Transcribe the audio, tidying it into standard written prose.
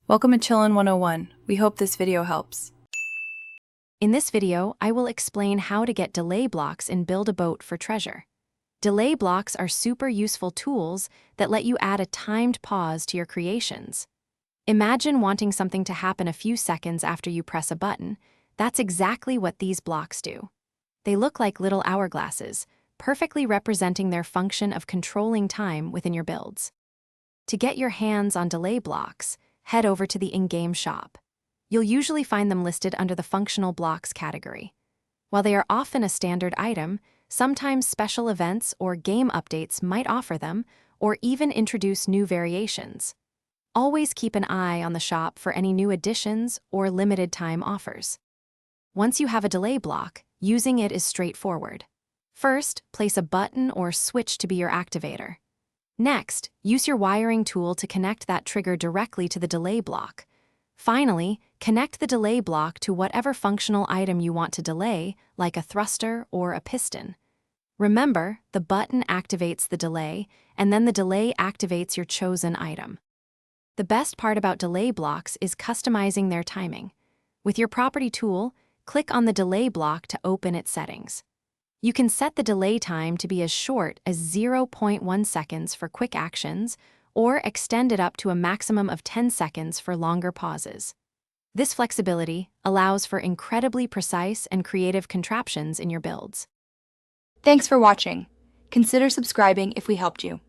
Welcome to Chillin' 101. We hope this video helps. In this video, I will explain how to get delay blocks in Build a Boat for Treasure. Delay blocks are super useful tools that let you add a timed pause to your creations. Imagine wanting something to happen a few seconds after you press a button. That's exactly what these blocks do. They look like little hourglasses, perfectly representing their function of controlling time within your builds. To get your hands on delay blocks, head over to the in-game shop. You'll usually find them listed under the Functional Blocks category. While they are often a standard item, sometimes special events or game updates might offer them, or even introduce new variations. Always keep an eye on the shop for any new additions or limited-time offers. Once you have a delay block, using it is straightforward. First, place a button or switch to be your activator. Next, use your wiring tool to connect that trigger directly to the delay block. Finally, connect the delay block to whatever functional item you want to delay, like a thruster or a piston. Remember, the button activates the delay, and then the delay activates your chosen item. The best part about delay blocks is customizing their timing. With your property tool, click on the delay block to open its settings. You can set the delay time to be as short as 0.1 seconds for quick actions, or extend it up to a maximum of 10 seconds for longer pauses. This flexibility allows for incredibly precise and creative contraptions in your builds. Thanks for watching. Consider subscribing if we helped you.